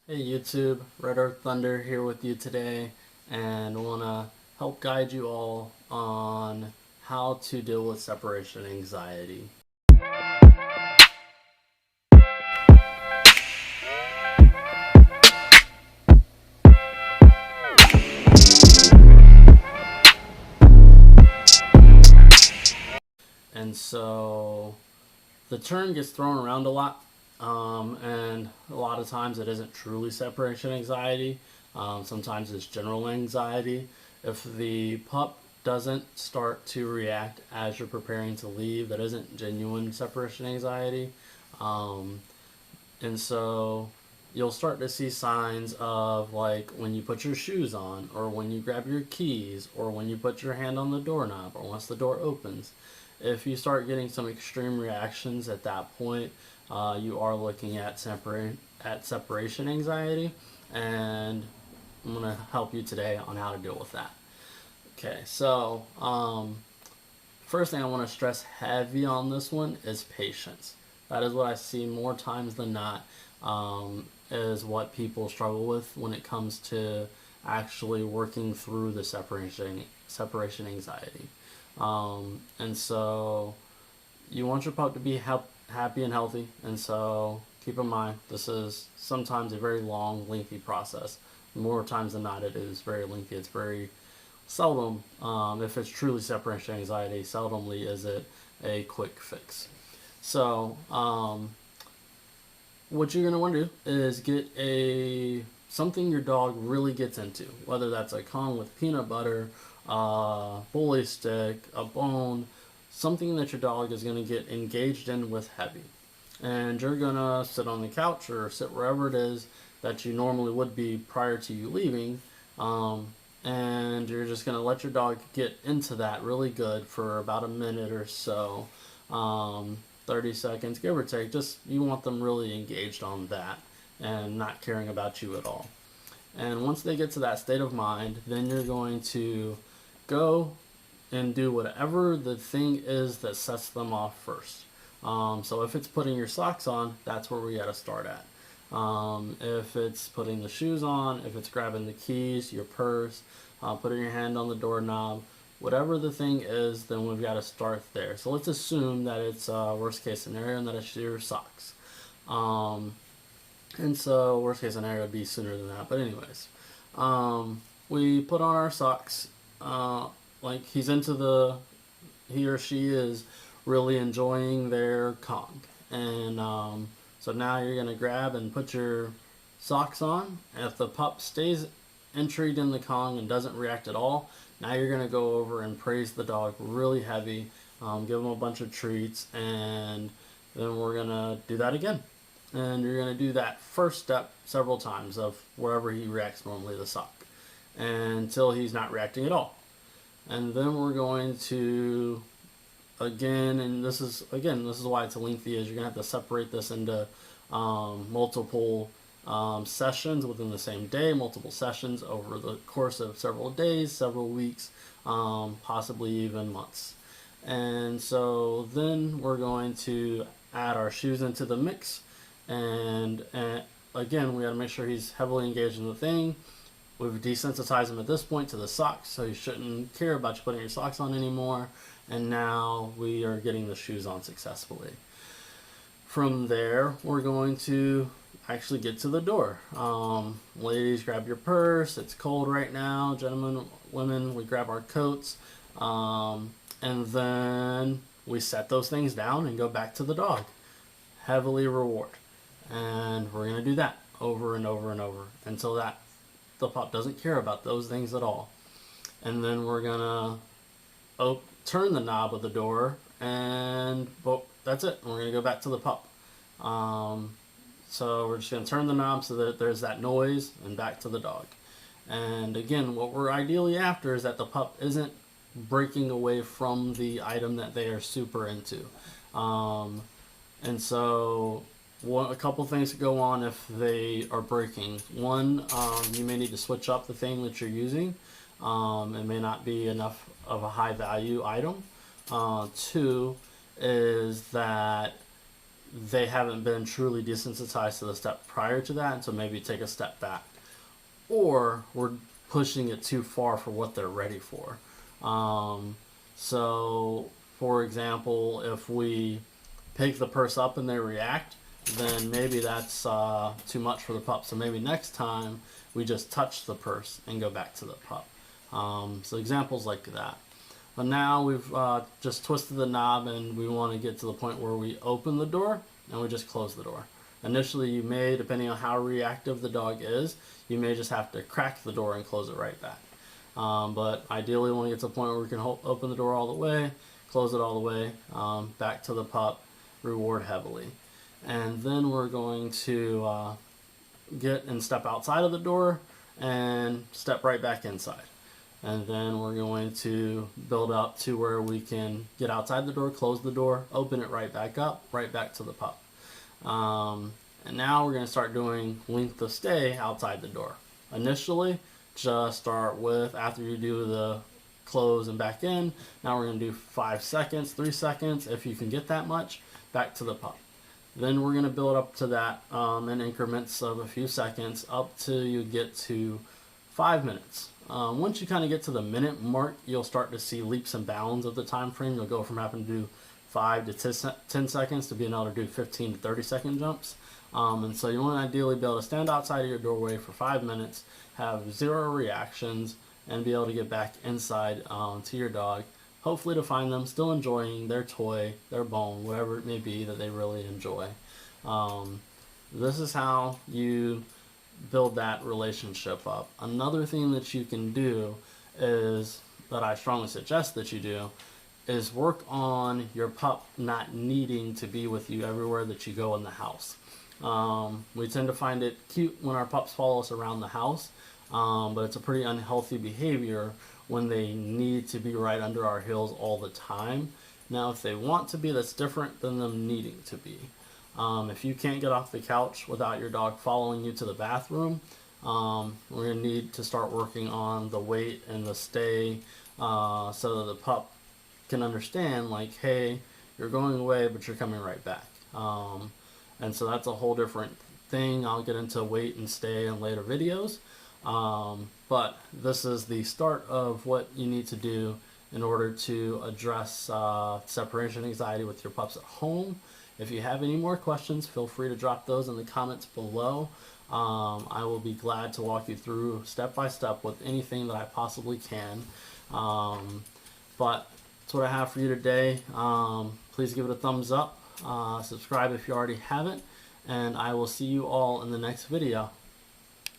Hey YouTube, Red Earth Thunder here with you today, and want to help guide you all on how to deal with separation anxiety. And so the term gets thrown around a lot, and a lot of times it isn't truly separation anxiety. Sometimes it's general anxiety. If the pup doesn't start to react as you're preparing to leave, that isn't genuine separation anxiety. Um, and so you'll start to see signs of, like, when you put your shoes on, or when you grab your keys, or when you put your hand on the doorknob, or once the door opens. If you start getting some extreme reactions at that point, you are looking at separation anxiety, and I'm going to help you today on how to deal with that. Okay, so first thing I want to stress heavy on this one is patience. That is what I see more times than not, is what people struggle with when it comes to actually working through the separation anxiety. And so you want your pup to be happy and healthy. And so keep in mind, this is sometimes a very long, lengthy process. More times than not, it is very lengthy. It's very seldom, if it's truly separation anxiety, seldomly is it a quick fix. So, what you're gonna want to do is get a something your dog really gets into, whether that's a Kong with peanut butter, a bully stick, a bone, something that your dog is gonna get engaged in with heavy. And you're gonna sit on the couch or sit wherever it is that you normally would be prior to you leaving, um, and you're just gonna let your dog get into that really good for about a minute or so, 30 seconds, give or take. Just you want them really engaged on that and not caring about you at all. And once they get to that state of mind, then you're going to go and do whatever the thing is that sets them off first. So if it's putting your socks on, that's where we got to start at. If it's putting the shoes on, if it's grabbing the keys, your purse, putting your hand on the doorknob, whatever the thing is, then we've got to start there. So let's assume that it's worst case scenario and that it's your socks. Um, and so worst case scenario would be sooner than that. But anyways, we put on our socks. Like he or she is really enjoying their Kong. And so now you're going to grab and put your socks on. And if the pup stays intrigued in the Kong and doesn't react at all, now you're going to go over and praise the dog really heavy, give him a bunch of treats, and then we're going to do that again. And you're going to do that first step several times of wherever he reacts normally, the sock, until he's not reacting at all. And then we're going to again, and this is why it's lengthy, is you're gonna have to separate this into multiple sessions within the same day, multiple sessions over the course of several days, several weeks, possibly even months. And so then we're going to add our shoes into the mix, and again, we got to make sure he's heavily engaged in the thing. We've desensitized him at this point to the socks, so he shouldn't care about you putting your socks on anymore. And now we are getting the shoes on successfully. From there, we're going to actually get to the door. Ladies, grab your purse. It's cold right now. Gentlemen, women, we grab our coats. And then we set those things down and go back to the dog. Heavily reward. And we're going to do that over and over and over until that the pup doesn't care about those things at all. And then we're gonna turn the knob of the door, and that's it. We're gonna go back to the pup. So we're just gonna turn the knob so that there's that noise, and back to the dog. And again, what we're ideally after is that the pup isn't breaking away from the item that they are super into. And so a couple things to go on if they are breaking. One, you may need to switch up the thing that you're using. It may not be enough of a high value item. Two is that they haven't been truly desensitized to the step prior to that, and so maybe take a step back. Or we're pushing it too far for what they're ready for. So, for example, if we pick the purse up and they react, then maybe that's too much for the pup. So maybe next time we just touch the purse and go back to the pup. So examples like that. But now we've just twisted the knob and we want to get to the point where we open the door and we just close the door. Initially, you may, depending on how reactive the dog is, you may just have to crack the door and close it right back. But ideally, we want to get to the point where we can open the door all the way, close it all the way, back to the pup, reward heavily. And then we're going to get and step outside of the door and step right back inside. And then we're going to build up to where we can get outside the door, close the door, open it right back up, right back to the pup. And now we're going to start doing length of stay outside the door. Initially, just start with, after you do the close and back in, now we're going to do 5 seconds, 3 seconds, if you can get that much, back to the pup. Then we're going to build up to that in increments of a few seconds up till you get to 5 minutes. Once you kind of get to the minute mark, you'll start to see leaps and bounds of the time frame. You'll go from having to do 5 to 10 seconds to being able to do 15 to 30 second jumps. And so you want to ideally be able to stand outside of your doorway for 5 minutes, have 0 reactions, and be able to get back inside to your dog, hopefully to find them still enjoying their toy, their bone, whatever it may be that they really enjoy. This is how you build that relationship up. Another thing that you can do is, that I strongly suggest that you do, is work on your pup not needing to be with you everywhere that you go in the house. We tend to find it cute when our pups follow us around the house, but it's a pretty unhealthy behavior when they need to be right under our heels all the time. Now, if they want to be, that's different than them needing to be. If you can't get off the couch without your dog following you to the bathroom, we're going to need to start working on the wait and the stay so that the pup can understand, like, hey, you're going away, but you're coming right back. And so that's a whole different thing. I'll get into wait and stay in later videos. But this is the start of what you need to do in order to address separation anxiety with your pups at home. If you have any more questions, feel free to drop those in the comments below. I will be glad to walk you through step by step with anything that I possibly can. But that's what I have for you today. Please give it a thumbs up. Subscribe if you already haven't. And I will see you all in the next video.